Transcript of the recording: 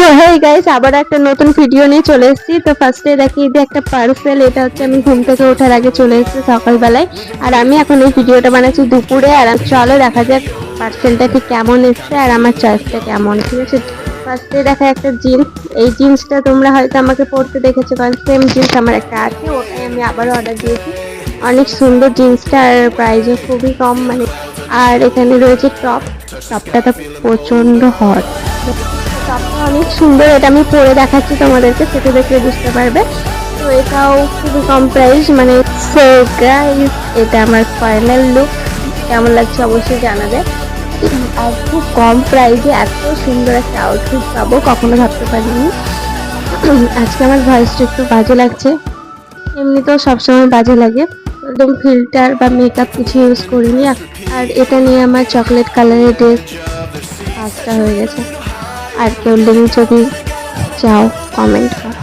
তো hey guys, আবার একটা নতুন ভিডিও নিয়ে চলে এসেছি। তো ফার্স্টে দেখিয়ে দিই একটা পার্সেল। এটা হচ্ছে আমি ঘুম থেকে ওঠার আগে চলে এসেছি সকালবেলায়। আর আমি এখন এই ভিডিওটা বানাচ্ছি দুপুরে। আর চলো দেখা যাক পার্সেলটা ঠিক কেমন এসছে আর আমার চয়েসটা কেমন। ঠিক আছে, ফার্স্টে দেখা একটা জিন্স। এই জিন্সটা তোমরা হয়তো আমাকে পরতে দেখেছো, কারণ সেম জিন্স আমার একটা আছে, ওটাই আমি আবারও অর্ডার দিয়েছি। অনেক সুন্দর জিন্সটা, আর প্রাইসও খুবই কম মানে। আর এখানে রয়েছে টপটা তো প্রচন্ড হট। টপটা অনেক সুন্দর, এটা আমি পরে দেখাচ্ছি তোমাদেরকে, সেটা দেখলে বুঝতে পারবে। তো এটাও খুবই কম প্রাইস মানে। সো গাইস, এটা আমার ফাইনাল লুক। কেমন লাগছে অবশ্যই জানাবে। আর খুব কম প্রাইসে এত সুন্দর একটা আউটফিট পাবো কখনো ভাবতে পারিনি। আজকে আমার ভয়েসটা একটু বাজে লাগছে, এমনিতেও সবসময় বাজে লাগে। একদম ফিল্টার বা মেকআপ কিছু ইউজ করিনি। আর এটা নিয়ে আমার চকলেট কালারের ড্রেস 5টা হয়ে গেছে। আর কেউ লিঙ্ক যদি চাও কমেন্ট করো।